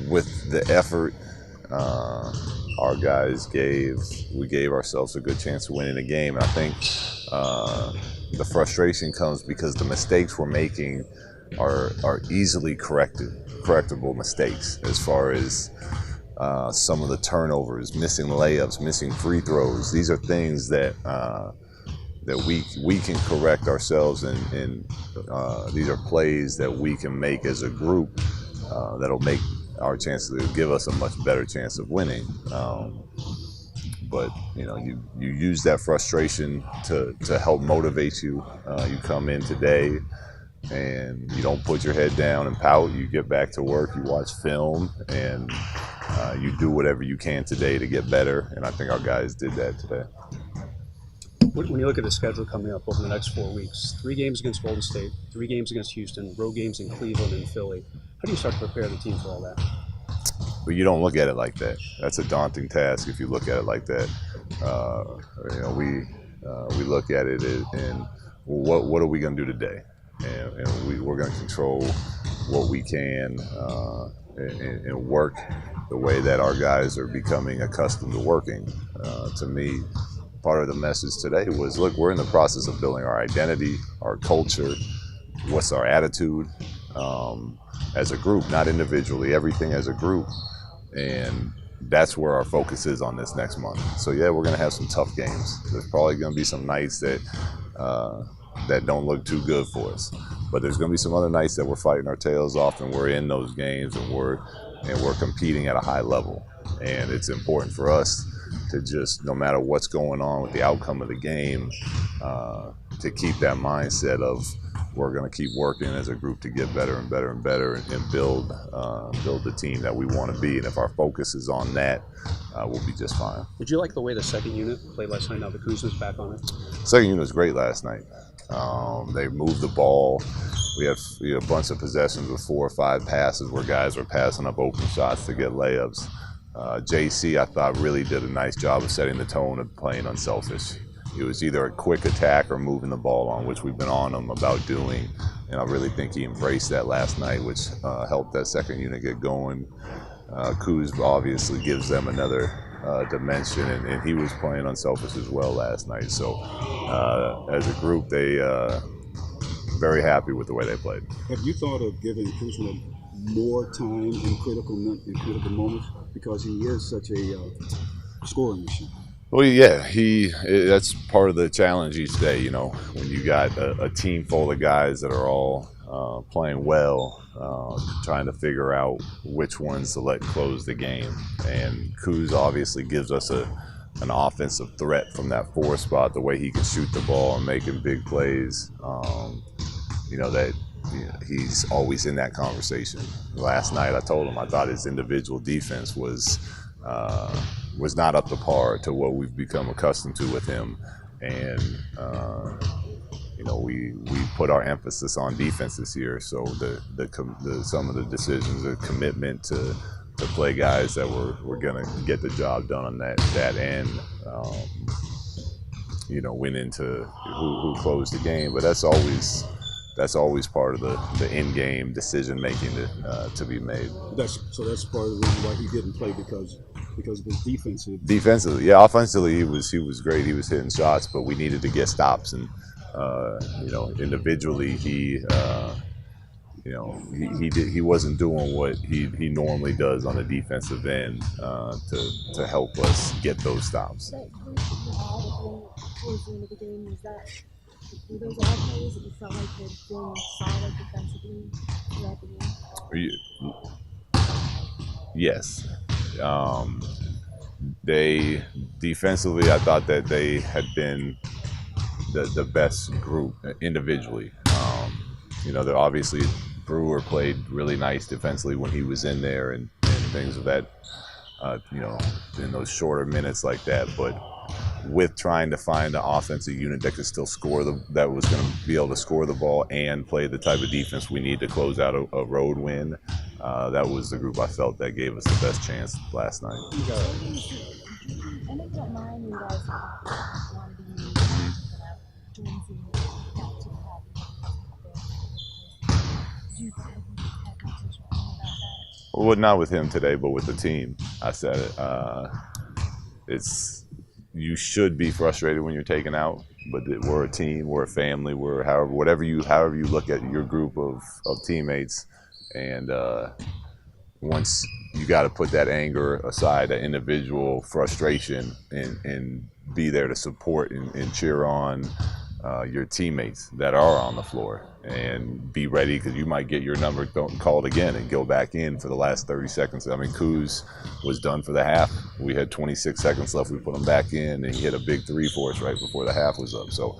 with the effort our guys we gave ourselves a good chance of winning the game. And I think the frustration comes because the mistakes we're making are easily correctable mistakes, as far as some of the turnovers, missing layups, missing free throws. These are things that we can correct ourselves, and these are plays that we can make as a group that'll make our chances, give us a much better chance of winning. But you use that frustration to help motivate you. You come in today and you don't put your head down and pout. You get back to work. You watch film, and you do whatever you can today to get better. And I think our guys did that today. When you look at the schedule coming up over the next 4 weeks, 3 games against Golden State, 3 games against Houston, road games in Cleveland and Philly, how do you start to prepare the team for all that? But you don't look at it like that. That's a daunting task if you look at it like that. We look at it and what are we going to do today? And we're going to control what we can and work the way that our guys are becoming accustomed to working. To me, part of the message today was, look, we're in the process of building our identity, our culture, what's our attitude as a group, not individually, everything as a group. And that's where our focus is on this next month. So yeah, we're going to have some tough games. There's probably going to be some nights that don't look too good for us, but there's going to be some other nights that we're fighting our tails off, and we're in those games, and we're competing at a high level. And it's important for us to just, no matter what's going on with the outcome of the game, to keep that mindset of, we're going to keep working as a group to get better and better and better, and build the team that we want to be. And if our focus is on that, we'll be just fine. Did you like the way the second unit played last night? Now that Kuzma's back on it. Second unit was great last night. They moved the ball. We had a bunch of possessions with 4 or 5 passes where guys were passing up open shots to get layups. JC, I thought, really did a nice job of setting the tone of playing unselfish. It was either a quick attack or moving the ball on, which we've been on him about doing. And I really think he embraced that last night, which helped that second unit get going. Kuz obviously gives them another dimension, and he was playing unselfish as well last night. So as a group, they very happy with the way they played. Have you thought of giving Kuzma more time in critical moments, because he is such a scoring machine? Well, yeah, that's part of the challenge each day. When you got a team full of guys that are all playing well, trying to figure out which ones to let close the game. And Kuz obviously gives us an offensive threat from that 4 spot, the way he can shoot the ball and making big plays. He's always in that conversation. Last night, I told him I thought his individual defense was not up to par to what we've become accustomed to with him. And we put our emphasis on defense this year. So some of the decisions, the commitment to play guys that we're gonna get the job done on that end. Went into who closed the game, but that's always part of the in-game decision making to be made. That's part of the reason why he didn't play, because of his defensive. Defensively, yeah. Offensively, he was great. He was hitting shots, but we needed to get stops. And individually, he wasn't doing what he normally does on the defensive end to help us get those stops. Towards the end of the game, were those all plays that you felt like had been solid defensively throughout the game? Yes. They defensively, I thought that they had been the best group individually. They're obviously, Brewer played really nice defensively when he was in there, and things of that, in those shorter minutes like that. But with trying to find an offensive unit that could still that was going to be able to score the ball and play the type of defense we need to close out a road win, that was the group I felt that gave us the best chance last night. And if you don't mind, you guys want to be doing some back to the do you have a conversation about that? Well, not with him today, but with the team. I said it. You should be frustrated when you're taken out, but we're a team, we're a family, we're however you look at your group of teammates, and once you got to put that anger aside, that individual frustration, and be there to support and cheer on your teammates that are on the floor, and be ready because you might get your number called again and go back in for the last 30 seconds. I mean, Kuz was done for the half. We had 26 seconds left. We put him back in, and he hit a big three for us right before the half was up. So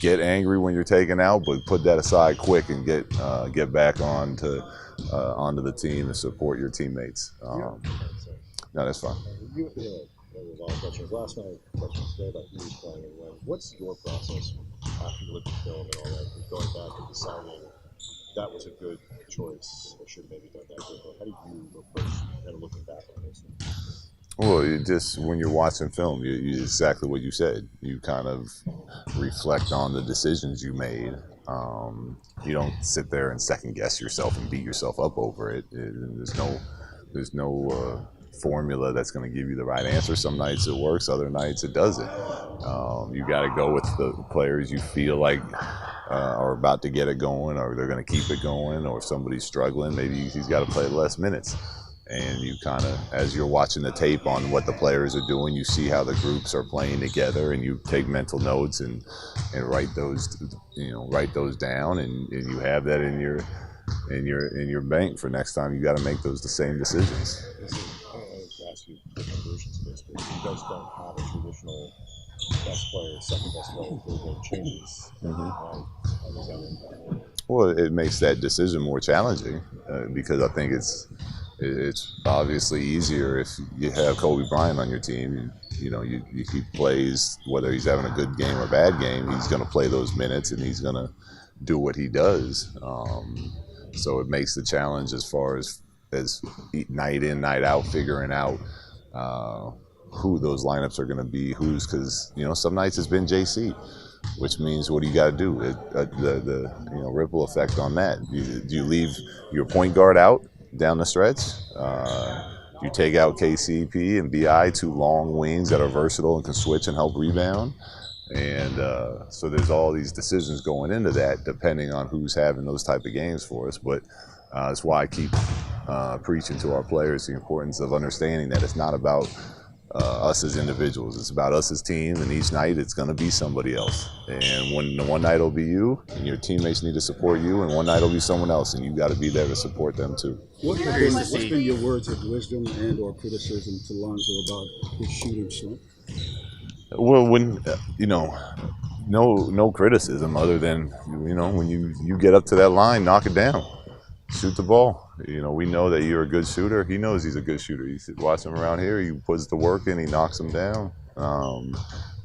get angry when you're taken out, but put that aside quick and get back onto the team and support your teammates. No, that's fine. There was a lot of questions last night, questions today about who was playing and when. What's your process after you look at the film and all that, and going back and deciding that was a good choice or should have maybe done that differently? How do you approach kind of looking back on this? Well, when you're watching film, you exactly what you said. You kind of reflect on the decisions you made. You don't sit there and second guess yourself and beat yourself up over it. There's no formula that's going to give you the right answer. Some nights it works, other nights it doesn't. You got to go with the players you feel like are about to get it going, or they're going to keep it going, or if somebody's struggling, maybe he's got to play less minutes. And you kind of, as you're watching the tape on what the players are doing, you see how the groups are playing together, and you take mental notes and write those down, and you have that in your bank for next time you got to make the same decisions. To ask you different versions of this, but you guys don't have a traditional best player, second best player, third game changes. How does that impact? Well, it makes that decision more challenging because I think it's obviously easier if you have Kobe Bryant on your team. He plays, whether he's having a good game or bad game, he's going to play those minutes and he's going to do what he does. So it makes the challenge as far as night in, night out, figuring out who those lineups are going to be, because some nights it's been JC, which means what do you got to do? The ripple effect on that. Do you leave your point guard out down the stretch? You take out KCP and BI, two long wings that are versatile and can switch and help rebound. And so there's all these decisions going into that, depending on who's having those type of games for us. But that's why I keep preaching to our players the importance of understanding that it's not about us as individuals. It's about us as team, and each night it's going to be somebody else. And one night it'll be you, and your teammates need to support you, and one night it'll be someone else, and you got to be there to support them too. What's been your words of wisdom and or criticism to Lonzo about his shooting slump? Well, when no criticism other than when you get up to that line, knock it down, shoot the ball. We know that you're a good shooter. He knows he's a good shooter. You watch him around here. He puts the work in. He knocks them down.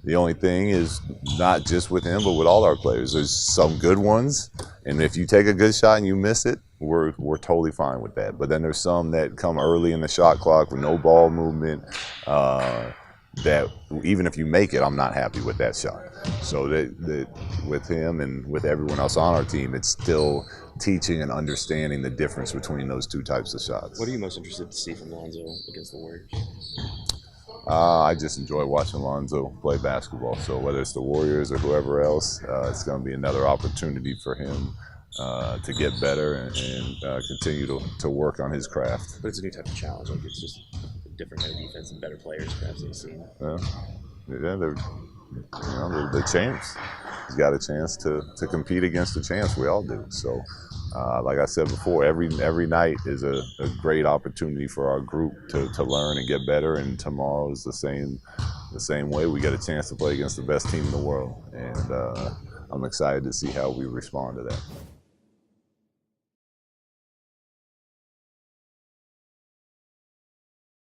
The only thing is not just with him, but with all our players. There's some good ones, and if you take a good shot and you miss it, we're totally fine with that. But then there's some that come early in the shot clock with no ball movement. That even if you make it, I'm not happy with that shot. So that with him and with everyone else on our team, it's still teaching and understanding the difference between those two types of shots. What are you most interested to see from Lonzo against the Warriors? I just enjoy watching Lonzo play basketball. So whether it's the Warriors or whoever else, it's going to be another opportunity for him to get better and continue to work on his craft. But it's a new type of challenge. Like, it's just a different kind of defense and better players perhaps they've seen. Yeah, they're the champs. He's got a chance to compete against the champs. We all do. So, like I said before, every night is a great opportunity for our group to learn and get better. And tomorrow is the same way. We get a chance to play against the best team in the world, and I'm excited to see how we respond to that.